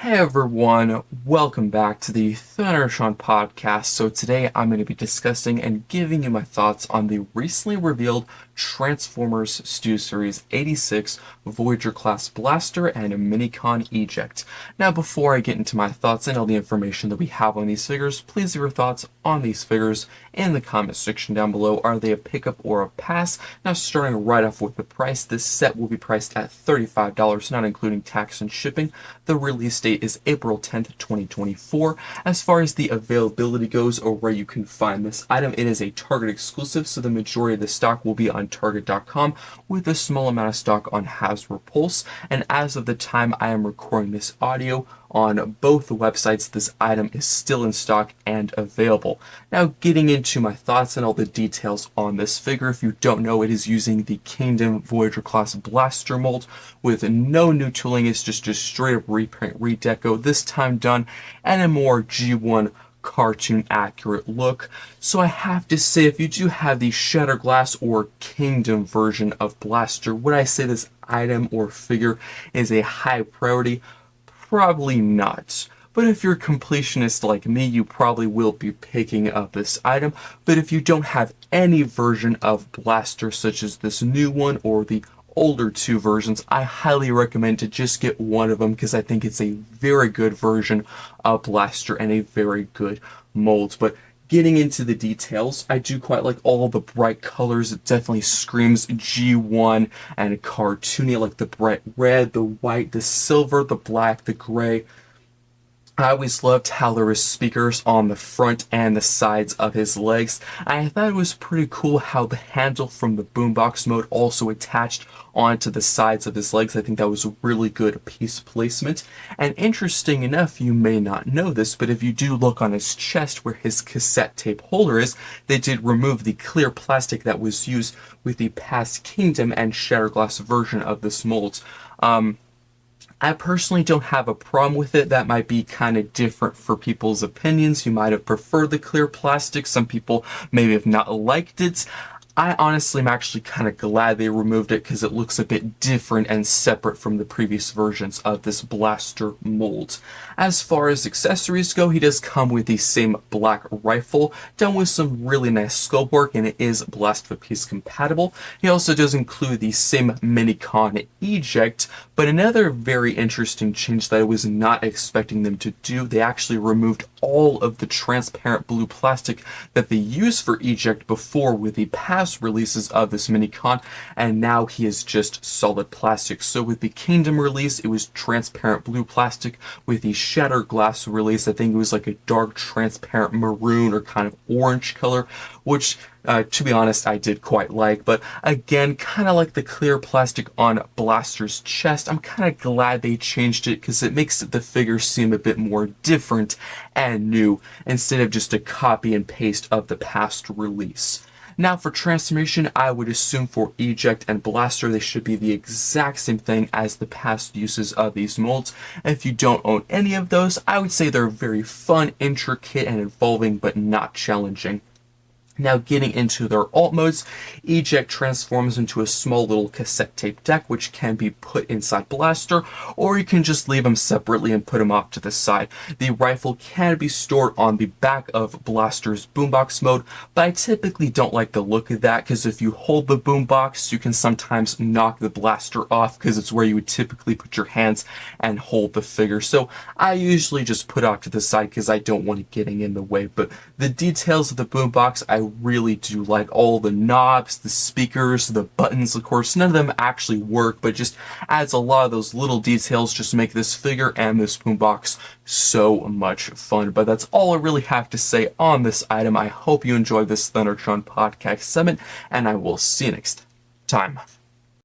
Hey everyone, welcome back to the Thundertron podcast. So today I'm going to be discussing and giving you my thoughts on the recently revealed Transformers Stu Series 86 Voyager class blaster and a Minicon Eject. Now before I get into my thoughts and all the information that we have on these figures, please leave your thoughts on these figures in the comment section down below. Are they a pickup or a pass? Now starting right off with the price, this set will be priced at $35, not including tax and shipping. The release date is April 10th, 2024. As far as the availability goes or where you can find this item, it is a Target exclusive, so the majority of the stock will be on Target.com with a small amount of stock on Hasbro Pulse. And as of the time I am recording this audio, on both the websites, this item is still in stock and available. Now, getting into my thoughts and all the details on this figure, if you don't know, it is using the Kingdom Voyager class blaster mold with no new tooling. It's just a straight up reprint, redeco, this time done, and a more G1 cartoon accurate look. So I have to say, if you do have the Shatterglass or Kingdom version of Blaster, would I say this item or figure is a high priority? Probably not. But if you're a completionist like me, you probably will be picking up this item. But if you don't have any version of Blaster, such as this new one or the older two versions, I highly recommend to just get one of them because I think it's a very good version of Blaster and a very good mold. But getting into the details, I do quite like all the bright colors. It definitely screams G1 and cartoony, like the bright red, the white, the silver, the black, the gray. I always loved how there were speakers on the front and the sides of his legs. I thought it was pretty cool how the handle from the boombox mode also attached onto the sides of his legs. I think that was a really good piece placement. And interesting enough, you may not know this, but if you do look on his chest where his cassette tape holder is, they did remove the clear plastic that was used with the past Kingdom and Shatterglass version of this mold. I personally don't have a problem with it. That might be kind of different for people's opinions. You might have preferred the clear plastic. Some people maybe have not liked it. I honestly am actually kind of glad they removed it because it looks a bit different and separate from the previous versions of this blaster mold. As far as accessories go, he does come with the same black rifle, done with some really nice scope work, and it is Blast for Peace compatible. He also does include the same Minicon Eject, but another very interesting change that I was not expecting them to do, they actually removed all of the transparent blue plastic that they used for Eject before with the past releases of this Minicon, and now he is just solid plastic. So with the Kingdom release, it was transparent blue plastic. With the Shatterglass release, I think it was like a dark transparent maroon or kind of orange color, which to be honest, I did quite like. But again, kind of like the clear plastic on Blaster's chest, I'm kind of glad they changed it because it makes the figure seem a bit more different and new instead of just a copy and paste of the past release. Now for transformation, I would assume for Eject and Blaster, they should be the exact same thing as the past uses of these molds. And if you don't own any of those, I would say they're very fun, intricate, and involving, but not challenging. Now getting into their alt modes, Eject transforms into a small little cassette tape deck which can be put inside Blaster, or you can just leave them separately and put them off to the side. The rifle can be stored on the back of Blaster's boombox mode, but I typically don't like the look of that because if you hold the boombox, you can sometimes knock the blaster off because it's where you would typically put your hands and hold the figure. So I usually just put it off to the side because I don't want it getting in the way. But the details of the boombox, I really do like all the knobs, the speakers, the buttons. Of course, none of them actually work, but just adds a lot of those little details just to make this figure and this boombox so much fun. But that's all I really have to say on this item. I hope you enjoyed this Thundertron podcast segment, and I will see you next time.